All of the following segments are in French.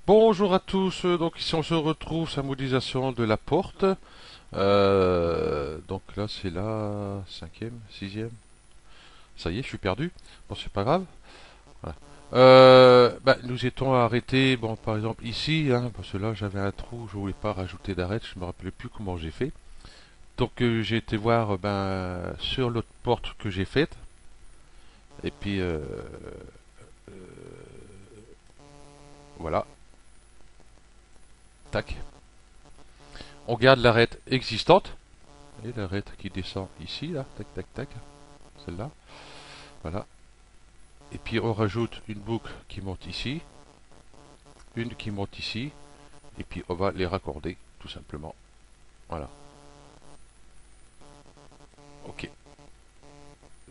Bonjour à tous, donc ici on se retrouve sur la modélisation de la porte. Donc là c'est la cinquième, sixième. Ça y est, je suis perdu. Bon, c'est pas grave. Voilà. Nous étions arrêtés, bon, par exemple ici, hein, parce que là j'avais un trou, je voulais pas rajouter d'arête, je me rappelais plus comment j'ai fait. Donc j'ai été voir sur l'autre porte que j'ai faite, et puis voilà, tac. On garde l'arête existante, et l'arête qui descend ici, là, tac tac tac, celle-là. Voilà. Et puis on rajoute une boucle qui monte ici, une qui monte ici, et puis on va les raccorder, tout simplement. Voilà. Ok.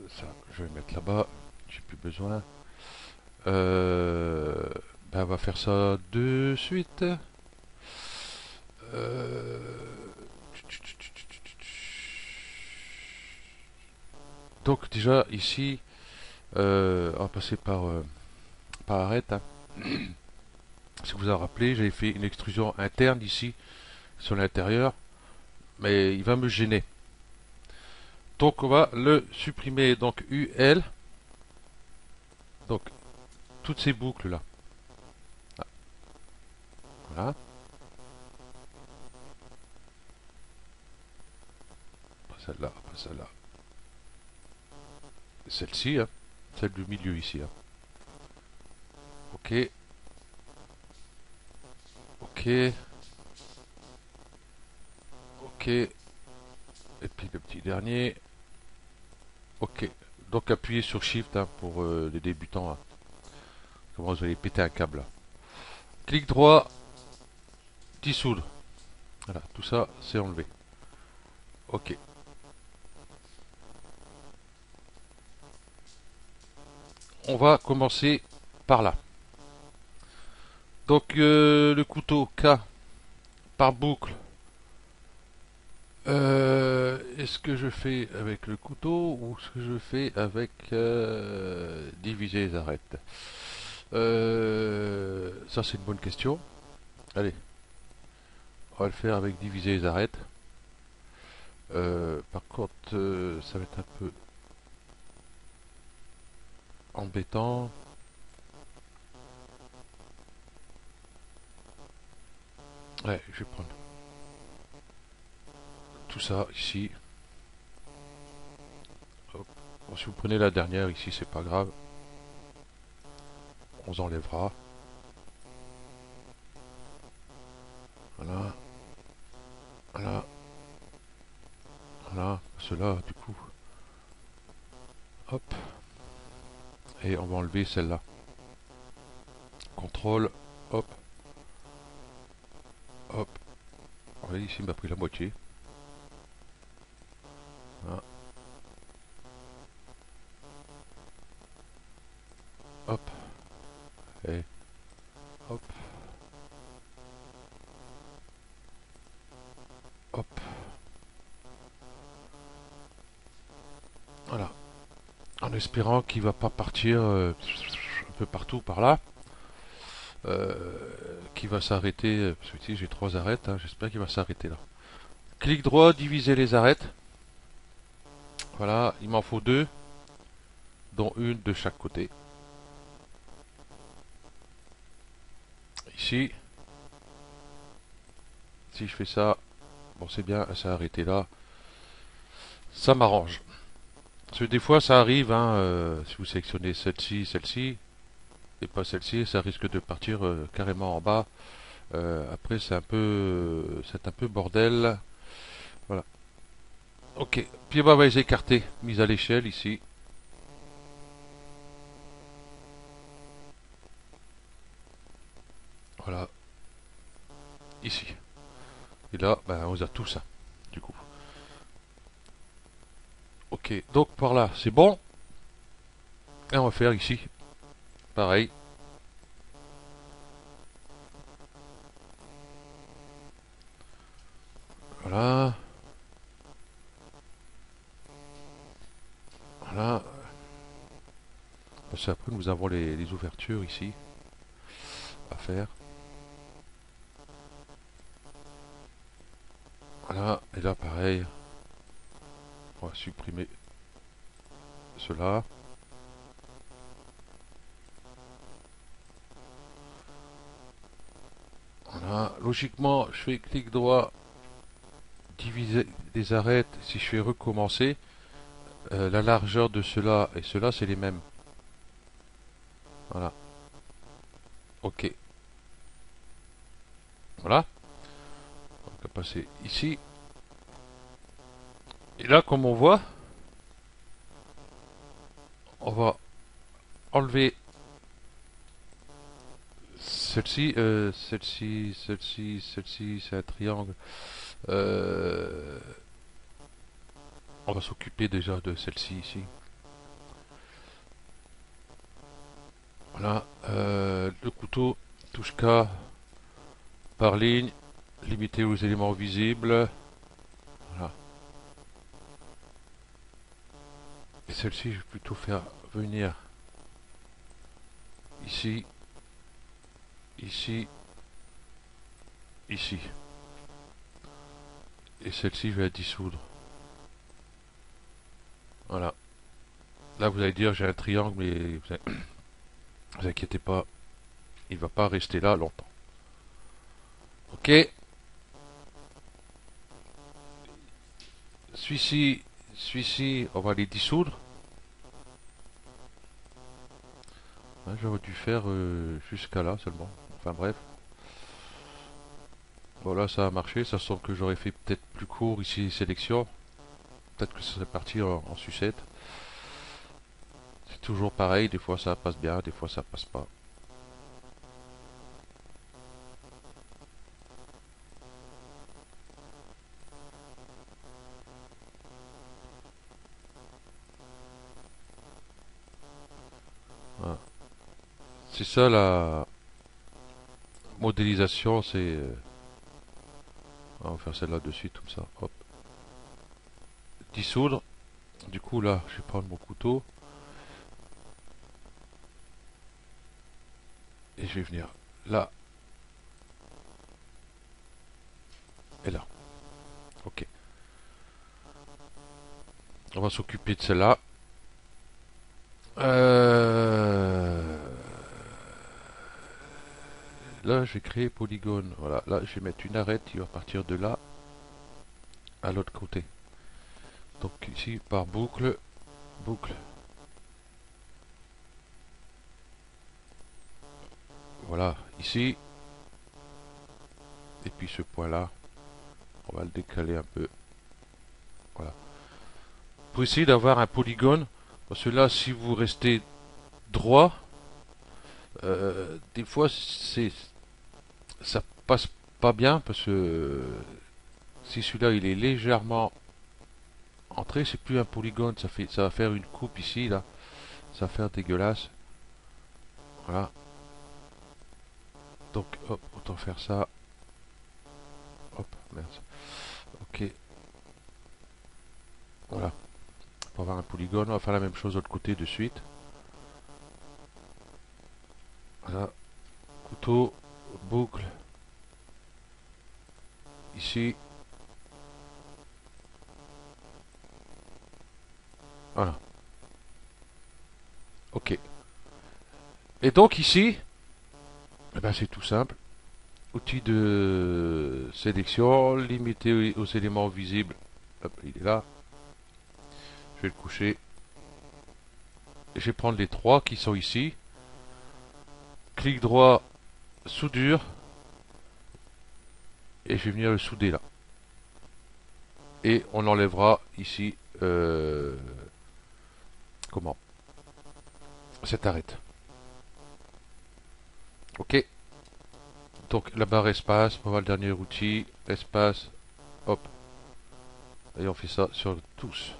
Ça, je vais mettre là-bas. J'ai plus besoin. Euh, on va faire ça de suite. Euh, donc déjà ici, on va passer par arête, hein. Si vous vous en rappelez, j'avais fait une extrusion interne ici sur l'intérieur, mais il va me gêner. Donc on va le supprimer. Donc UL, donc toutes ces boucles là. Ah, voilà, pas celle-là, pas celle-là. Celle-ci, hein, celle du milieu ici, hein. Ok, ok, ok. Et puis le petit dernier. Ok. Donc appuyez sur Shift, hein, pour les débutants, hein. Comment vous allez péter un câble là. Clic droit, dissoudre. Voilà, tout ça c'est enlevé. Ok. On va commencer par là. Donc le couteau K par boucle. Est-ce que je fais avec le couteau ou est-ce que je fais avec diviser les arêtes? Ça c'est une bonne question. Allez, on va le faire avec diviser les arêtes. Par contre, ça va être un peu embêtant. Ouais, je vais prendre tout ça ici. Hop. Bon, si vous prenez la dernière ici, c'est pas grave. On enlèvera. Voilà, voilà, voilà. Cela, du coup, hop. Et on va enlever celle-là. Contrôle, hop, hop. Oui, ici, il m'a pris la moitié. Voilà. Hop, et hop, hop. Voilà. En espérant qu'il va pas partir un peu partout par là. Euh, qui va s'arrêter. Parce que ici, j'ai trois arêtes, hein, j'espère qu'il va s'arrêter là. Clic droit, diviser les arêtes. Voilà, il m'en faut deux, dont une de chaque côté. Ici, si je fais ça, bon c'est bien, elle s'est arrêtée là. Ça m'arrange. Parce que des fois ça arrive, hein, si vous sélectionnez celle-ci, et pas celle-ci, ça risque de partir carrément en bas. Après c'est un peu bordel. Voilà. Ok. Puis on va les écarter. Mise à l'échelle ici. Voilà. Ici. Et là, on a tout ça. Du coup. Ok. Donc par là, c'est bon. Et on va faire ici. Pareil. Voilà. Voilà. Parce qu'après nous avons les ouvertures ici à faire. Voilà, et là pareil, on va supprimer cela. Voilà, logiquement, je fais clic droit, diviser des arêtes. Si je fais recommencer, la largeur de cela et cela, c'est les mêmes. Voilà, ok. Voilà, on va passer ici. Et là, comme on voit, on va enlever celle-ci, celle-ci, c'est un triangle. Euh, on va s'occuper déjà de celle-ci ici. Voilà, le couteau touche K par ligne, limité aux éléments visibles. Voilà. Et celle-ci, je vais plutôt faire venir ici, ici, ici. Et celle-ci, je vais la dissoudre. Voilà. Là, vous allez dire, j'ai un triangle, mais vous inquiétez pas, il va pas rester là longtemps. Ok. Celui-ci, on va les dissoudre. Hein, j'aurais dû faire jusqu'à là seulement. Enfin bref. Voilà, ça a marché. Ça semble que j'aurais fait peut-être plus court ici, sélection. Peut-être que ça serait parti en sucette. C'est toujours pareil. Des fois ça passe bien, des fois ça passe pas. Voilà. C'est ça la modélisation. C'est. On va faire celle-là de suite, comme ça. Hop. Dissoudre. Du coup, là, je vais prendre mon couteau. Et je vais venir là. Et là. Ok. On va s'occuper de celle-là. Là, je vais créer polygone. Voilà. Là, je vais mettre une arête qui va partir de là à l'autre côté. Donc ici, par boucle, boucle. Voilà, ici. Et puis ce point-là, on va le décaler un peu. Voilà. Pour essayer d'avoir un polygone, parce que là, si vous restez droit, des fois, ça passe pas bien, parce que si celui-là, il est légèrement entré, c'est plus un polygone, ça va faire une coupe ici, là. Ça va faire dégueulasse. Voilà. Donc, hop, autant faire ça. Hop, merde. Ok, voilà. Pour avoir un polygone, on va faire la même chose de l'autre côté de suite. Voilà. Couteau, boucle. Ici. Voilà. Ok. Et donc ici, eh ben c'est tout simple. Outil de sélection, limité aux éléments visibles. Hop, il est là. Je vais le coucher. Je vais prendre les trois qui sont ici. Clic droit, soudure. Et je vais venir le souder là. Et on enlèvera ici comment cette arête. Ok. Donc la barre espace, on va voir le dernier outil, espace, hop. Et on fait ça sur tous.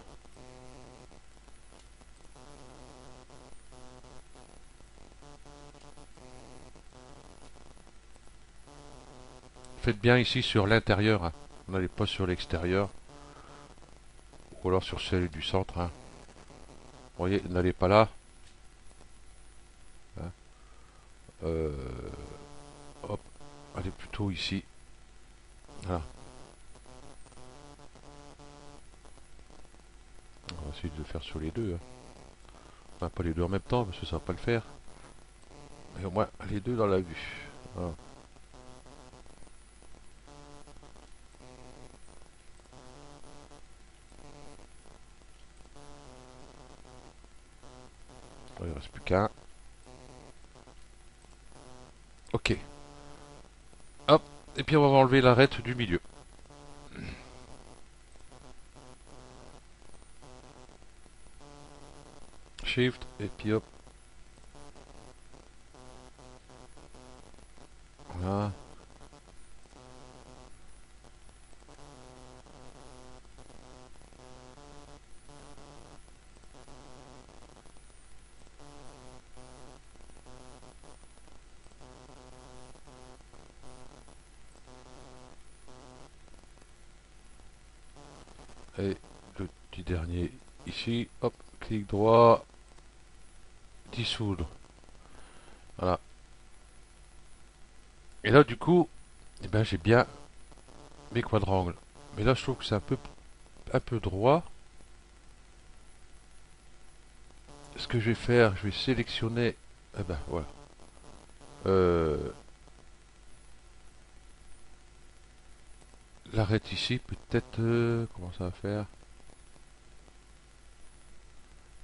Faites bien ici sur l'intérieur, hein. On n'allez pas sur l'extérieur. Ou alors sur celle du centre, hein. Vous voyez, n'allez pas là. Hein. Euh, hop, allez plutôt ici. Voilà. essayer de le faire sur les deux. Hein. Enfin, pas les deux en même temps, parce que ça va pas le faire. Mais au moins, les deux dans la vue. Voilà. Il ne reste plus qu'un. Ok. Hop. Et puis on va enlever l'arête du milieu. Shift. Et puis hop. Voilà. Et le petit dernier ici. Hop. Clic droit. Dissoudre. Voilà. Et là, du coup, eh ben, j'ai bien mes quadrangles. Mais là, je trouve que c'est un peu droit. Ce que je vais faire, je vais sélectionner. Eh ben, voilà. Euh, L'arête ici, peut-être. Comment ça va faire?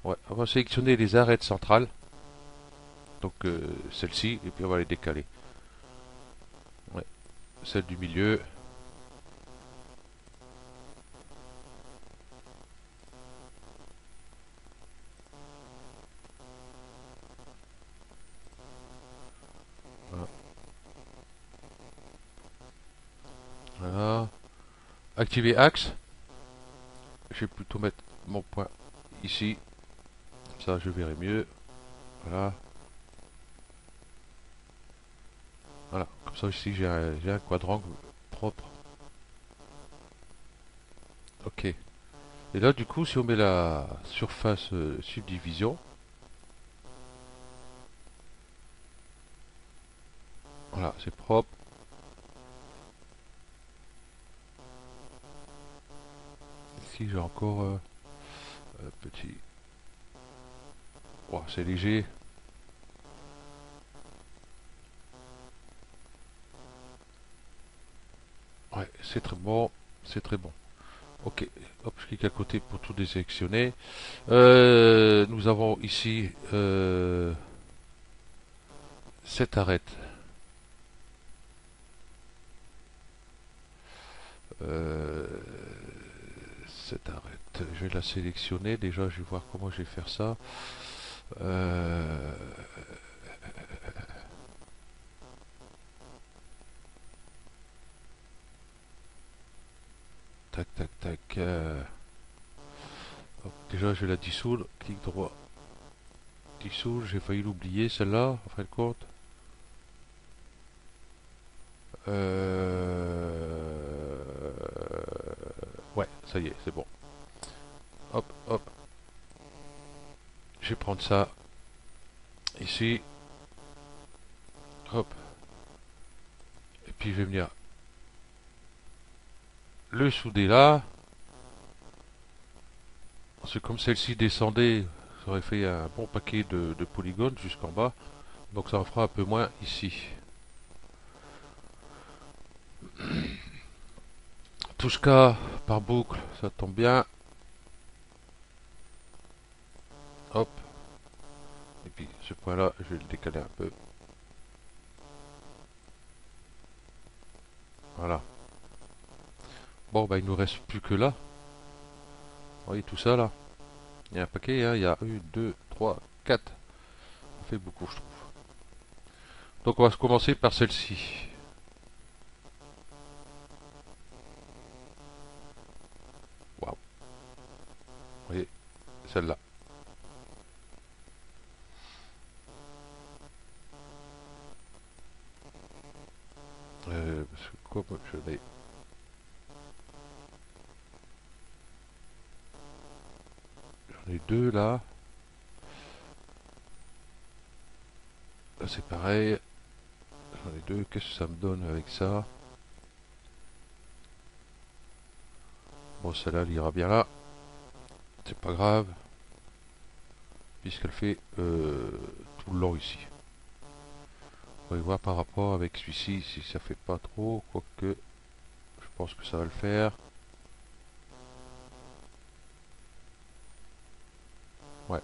Ouais, on va sélectionner les arêtes centrales. Donc, celle-ci, et puis on va les décaler. Ouais, celle du milieu. Voilà. Voilà. Activer axe. Je vais plutôt mettre mon point ici. Comme ça, je verrai mieux. Voilà. Voilà. Comme ça, ici, j'ai un quadrangle propre. Ok. Et là, du coup, si on met la surface subdivision, voilà, c'est propre. Ici, j'ai encore un petit. Wow, c'est léger. Ouais, c'est très bon. C'est très bon. Ok, hop, je clique à côté pour tout désélectionner. Nous avons ici cette arête. Euh, Cette arête. Je vais la sélectionner. Déjà, je vais voir comment je vais faire ça. Euh, Tac, tac, tac. Hop, déjà, je vais la dissoudre. Clic droit. Dissoudre. J'ai failli l'oublier, celle-là, en fin de compte. Ouais, ça y est, c'est bon. Hop, hop. Je vais prendre ça ici. Hop. Et puis je vais venir le souder là. Parce que comme celle-ci descendait, ça aurait fait un bon paquet de polygones jusqu'en bas. Donc ça en fera un peu moins ici. Touche K par boucle, ça tombe bien. Hop. Et puis ce point-là, je vais le décaler un peu. Voilà. Bon, bah il nous reste plus que là. Vous voyez tout ça là. Il y a un paquet, hein. Il y a 1, 2, 3, 4. Ça fait beaucoup, je trouve. Donc on va commencer par celle-ci. Waouh. Vous voyez, celle-là. Parce que comme j'en ai deux là. Là c'est pareil. J'en ai deux. Qu'est-ce que ça me donne avec ça? Bon, celle-là, elle ira bien là. C'est pas grave, puisqu'elle fait tout le long ici. On va y voir par rapport avec celui-ci si ça fait pas trop, quoique je pense que ça va le faire. Ouais.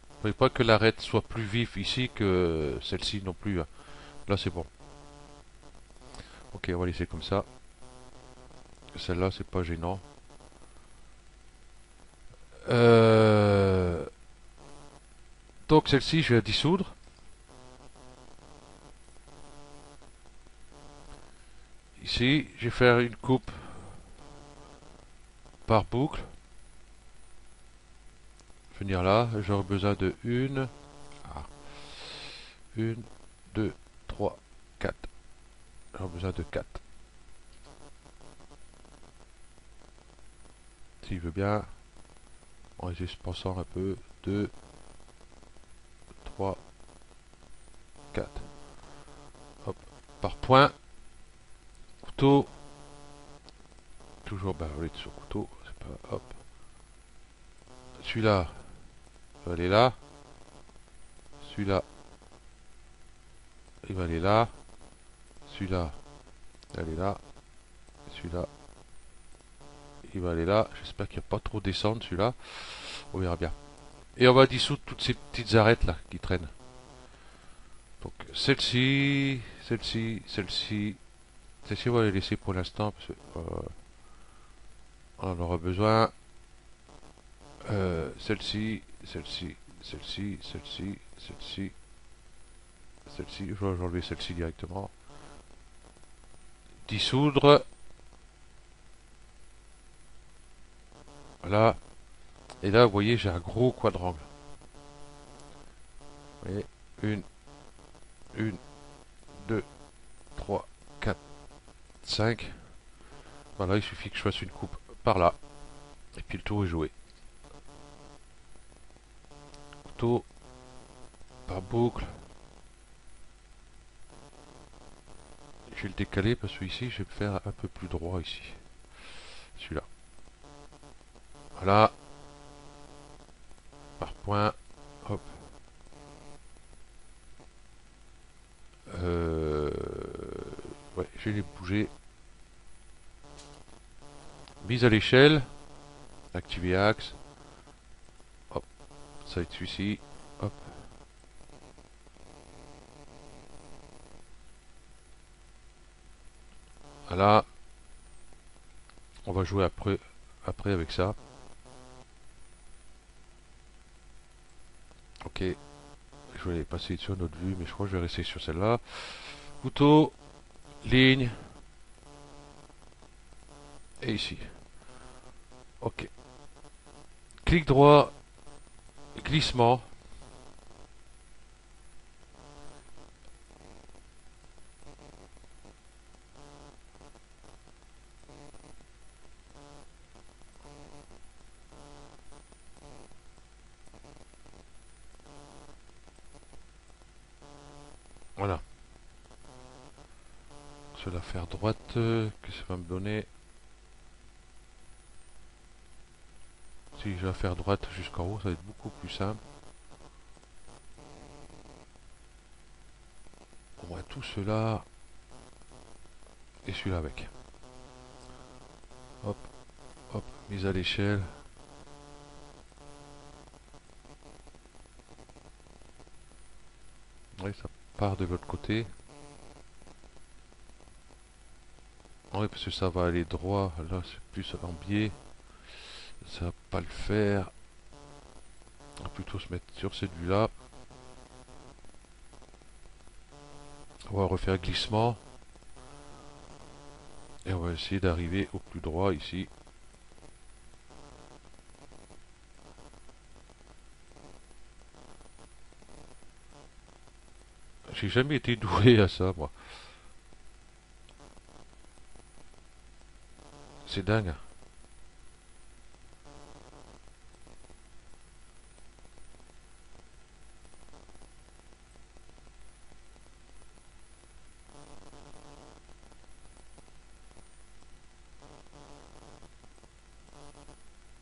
Vous voyez pas que l'arête soit plus vif ici que celle-ci non plus, hein. Là c'est bon. Ok, on va laisser comme ça. Celle-là c'est pas gênant. Euh, Donc celle-ci je vais la dissoudre. Ici je vais faire une coupe par boucle. Venir là, j'aurai besoin de ah, une, 2, 3, 4. J'aurai besoin de 4. S'il veut bien, en juste pensant un peu, 2, 3, 4. Hop, par point, couteau, toujours barré sur couteau, c'est pas, hop. Celui-là, il va aller là. Celui-là, il va aller là. Celui-là, il va aller là. Celui-là, il va aller là. J'espère qu'il n'y a pas trop descendre celui-là. On verra bien. Et on va dissoudre toutes ces petites arêtes là qui traînent. Donc celle-ci, celle-ci, celle-ci. Celle-ci, on va les laisser pour l'instant parce que on en aura besoin. Celle-ci, celle-ci, celle-ci, celle-ci, celle-ci, celle-ci. Je vais enlever celle-ci directement. Dissoudre. Voilà. Et là, vous voyez, j'ai un gros quadrangle. Vous voyez, une, 2, 3, 4, 5. Voilà, il suffit que je fasse une coupe par là. Et puis le tour est joué. Couteau, par boucle. Je vais le décaler parce que ici, je vais me faire un peu plus droit ici. Celui-là. Voilà. Par point. Hop. Euh... Ouais, je vais les bouger. Mise à l'échelle. Activer axe. Hop. Ça va être celui-ci. Hop. Voilà. On va jouer après avec ça. Ok. Je vais passer sur notre vue, mais je crois que je vais rester sur celle-là. Couteau. Ligne. Et ici. Ok. Clic droit. Glissement. Voilà. Je vais la faire droite. Que ça va me donner. Si je vais la faire droite jusqu'en haut, ça va être beaucoup plus simple. On va tout cela. Et celui-là avec. Hop, hop, mise à l'échelle. Oui, ça part de l'autre côté. Oui, parce que ça va aller droit. Là, c'est plus en biais. Ça va pas le faire. On va plutôt se mettre sur cette vue-là. On va refaire glissement. Et on va essayer d'arriver au plus droit ici. J'ai jamais été doué à ça, moi. C'est dingue.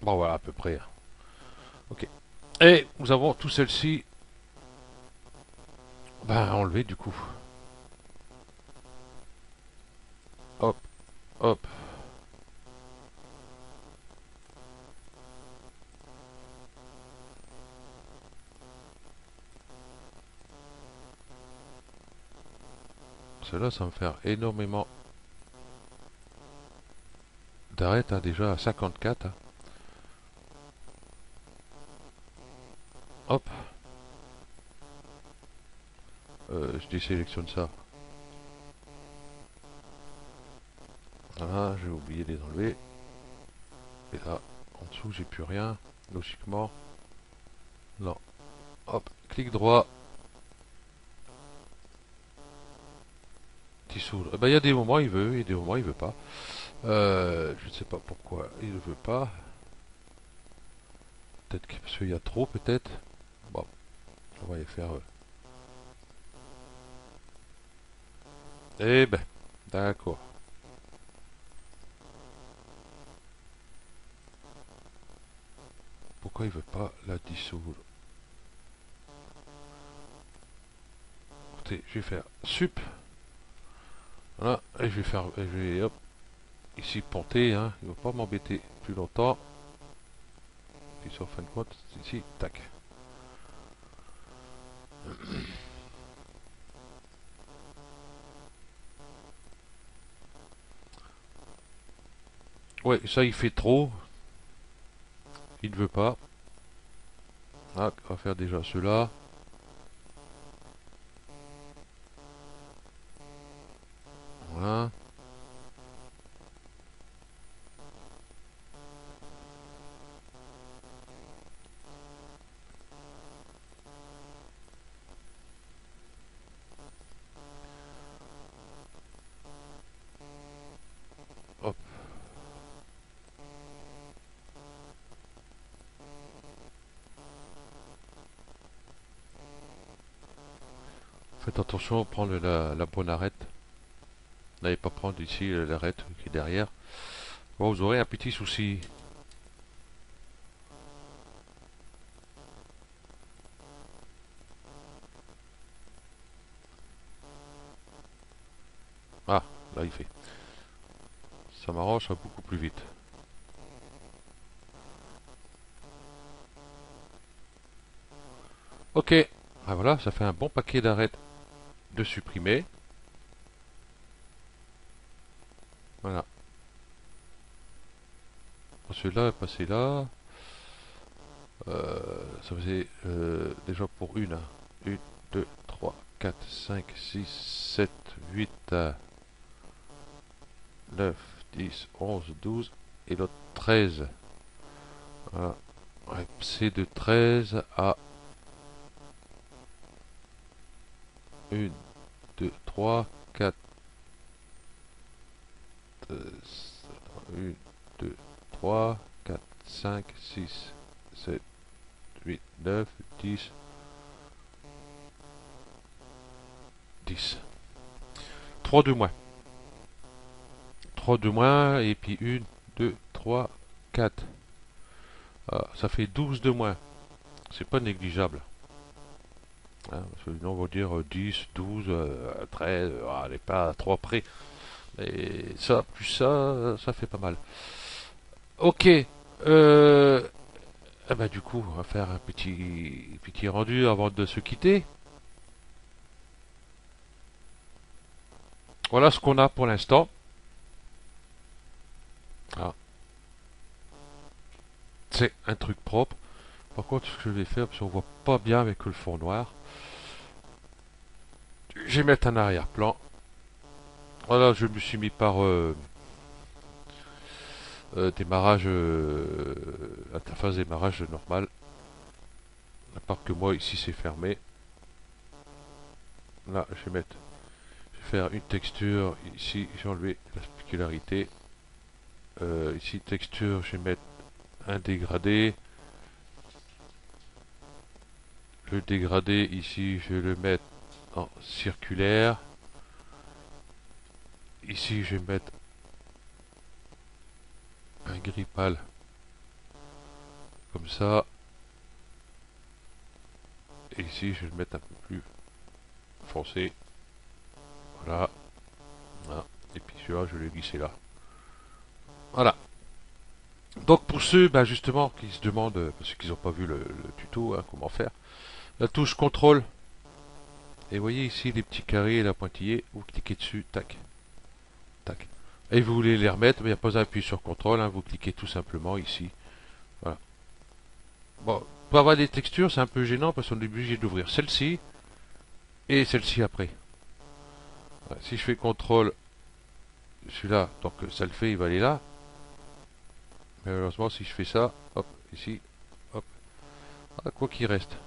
Bon voilà à peu près. Ok. Et nous avons tout celle-ci enlevé du coup. Hop, hop. Cela, ça va me faire énormément d'arrêt, hein, déjà à 54. Hein. Hop, je désélectionne ça. Voilà, j'ai oublié de les enlever. Et là, en dessous, j'ai plus rien. Logiquement. Non. Hop, clic droit. Dissoudre. Eh ben, il y a des moments il veut, et des moments il veut pas. Je ne sais pas pourquoi il ne veut pas. Peut-être parce qu'il y a trop, peut-être. Bon, on va y faire. Eh ben, d'accord. Pourquoi il veut pas la dissoudre? Écoutez, je vais faire sup. Voilà, et je vais faire, je vais, hop, ici ponter, hein, il va pas m'embêter plus longtemps. Et sur fin de compte, ici, tac. Ouais, ça il fait trop, il ne veut pas. Ah, on va faire déjà cela. Voilà. Hop. Faites attention à prendre la bonne arête. N'allez pas prendre ici l'arête qui est derrière. Bon, vous aurez un petit souci. Ah, là il fait. Ça m'arrange, ça va beaucoup plus vite. Ok. Ah voilà, ça fait un bon paquet d'arêtes de supprimer. Voilà. Celui-là est passé là. Ça faisait déjà pour une. 1, 2, 3, 4, 5, 6, 7, 8, 9, 10, 11, 12 et l'autre 13. Voilà. Ouais, c'est de 13 à 1, 2, 3, 4, 1, 2, 3, 4, 5, 6, 7, 8, 9, 10, 10. 3 de moins. 3 de moins, et puis 1, 2, 3, 4. Ah, ça fait 12 de moins. C'est pas négligeable. Hein, sinon, on va dire 10, 12, 13, elle n'est pas à 3 près. Et ça, plus ça, ça fait pas mal. Ok. Eh ben, du coup, on va faire un petit rendu avant de se quitter. Voilà ce qu'on a pour l'instant. Ah, c'est un truc propre. Par contre, ce que je vais faire, parce qu'on voit pas bien avec le fond noir, je vais mettre un arrière-plan. Voilà, je me suis mis par démarrage, interface démarrage normal. À part que moi, ici, c'est fermé. Là, je vais faire une texture. Ici, j'ai enlevé la spécularité. Ici, texture, je vais mettre un dégradé. Le dégradé, ici, je vais le mettre en circulaire. Ici, je vais mettre un gris pâle comme ça. Et ici, je vais le mettre un peu plus foncé. Voilà. Voilà. Et puis celui-là, je vais le glisser là. Voilà. Donc pour ceux, ben justement, qui se demandent, parce qu'ils n'ont pas vu le tuto, hein, comment faire, la touche contrôle. Et vous voyez ici les petits carrés et la pointillée, vous cliquez dessus, tac, tac. Et vous voulez les remettre, mais il n'y a pas d'appuyer sur contrôle, hein, vous cliquez tout simplement ici. Voilà. Bon, pour avoir des textures, c'est un peu gênant parce qu'on est obligé d'ouvrir celle-ci et celle-ci après. Voilà. Si je fais contrôle, celui-là, donc ça le fait, il va aller là. Mais malheureusement, si je fais ça, hop, ici, hop, ah, quoi qu'il reste.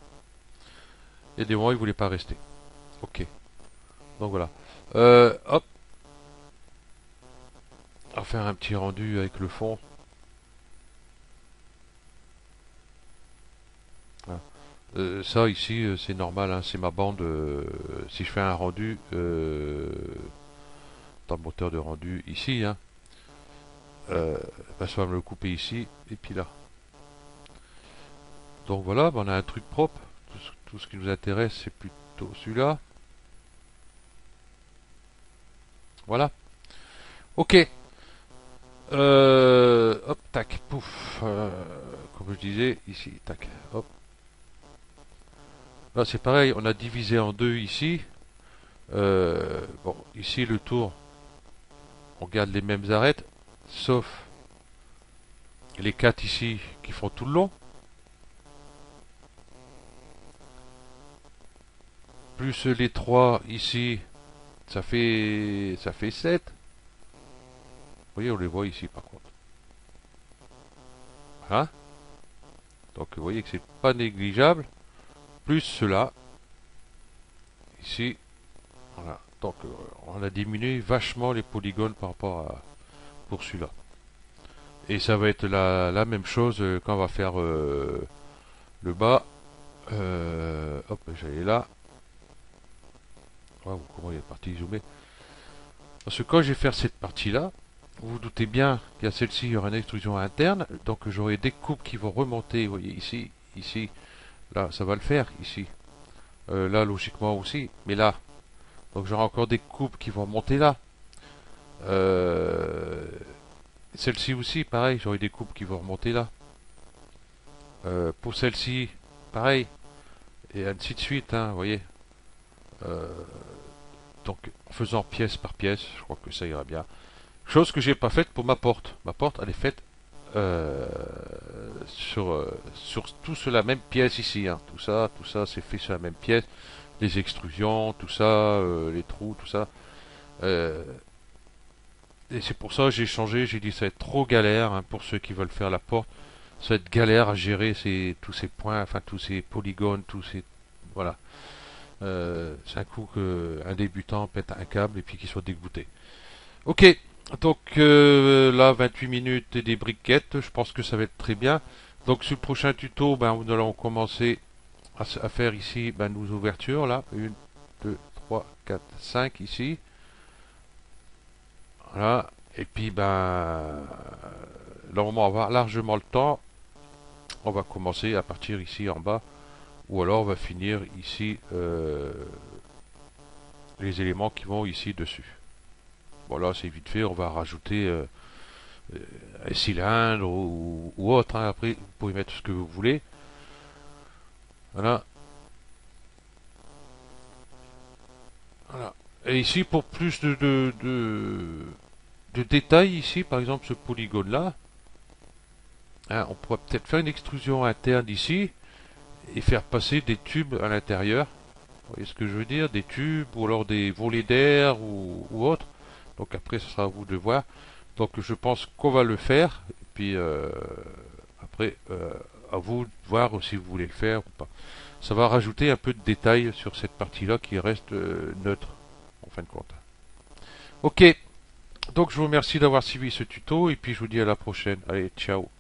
Et des moments, il ne voulait pas rester. Ok. Donc voilà. Hop. On va faire un petit rendu avec le fond. Voilà. Ça ici, c'est normal, hein, c'est ma bande. Si je fais un rendu dans le moteur de rendu ici, hein, ça va me le couper ici et puis là. Donc voilà, on a un truc propre. Tout ce qui nous intéresse, c'est plutôt celui-là. Voilà. Ok. Hop, tac, pouf. Comme je disais, ici, tac, hop. Là, c'est pareil, on a divisé en deux ici. Bon, ici, le tour, on garde les mêmes arêtes, sauf les 4 ici qui font tout le long. Plus les 3 ici, ça fait 7. Vous voyez, on les voit ici par contre. Voilà. Donc vous voyez que c'est pas négligeable. Plus cela. Ici. Voilà. Donc on a diminué vachement les polygones par rapport à pour celui-là. Et ça va être la même chose quand on va faire le bas. Hop, j'allais là. Wow, comment il est parti zoomer. Parce que quand je vais faire cette partie-là, vous vous doutez bien qu'à celle-ci, il y aura une extrusion interne. Donc j'aurai des coupes qui vont remonter. Vous voyez ici, ici. Là, ça va le faire ici. Là, logiquement aussi. Mais là, donc j'aurai encore des coupes qui vont monter là. Celle-ci aussi, pareil, j'aurai des coupes qui vont remonter là. Pour celle-ci, pareil. Et ainsi de suite, hein, vous voyez. Euh, donc en faisant pièce par pièce, je crois que ça ira bien. Chose que j'ai pas faite pour ma porte. Ma porte, elle est faite sur tout sur la même pièce ici. Hein. Tout ça, c'est fait sur la même pièce. Les extrusions, tout ça, les trous, tout ça. Euh, et c'est pour ça que j'ai changé. J'ai dit ça va être trop galère hein, pour ceux qui veulent faire la porte. Ça va être galère à gérer tous ces points, enfin tous ces polygones, tous ces voilà. C'est un coup qu'un débutant pète un câble et puis qu'il soit dégoûté. Ok, donc là 28 minutes et des briquettes, je pense que ça va être très bien. Donc sur le prochain tuto, nous allons commencer à faire ici nos ouvertures là. 1, 2, 3, 4, 5 ici. Voilà. Et puis là on va avoir largement le temps. On va commencer à partir ici en bas. Ou alors on va finir ici les éléments qui vont ici dessus. Bon là c'est vite fait, on va rajouter un cylindre ou autre. Hein. Après vous pouvez mettre ce que vous voulez. Voilà. Voilà. Et ici pour plus de détails ici, par exemple ce polygone là, hein, on pourrait peut-être faire une extrusion interne ici et faire passer des tubes à l'intérieur. Vous voyez ce que je veux dire? Des tubes ou alors des volets d'air ou autre. Donc après, ce sera à vous de voir. Donc je pense qu'on va le faire. Et puis après, à vous de voir si vous voulez le faire ou pas. Ça va rajouter un peu de détails sur cette partie-là qui reste neutre, en fin de compte. Ok, donc je vous remercie d'avoir suivi ce tuto et puis je vous dis à la prochaine. Allez, ciao.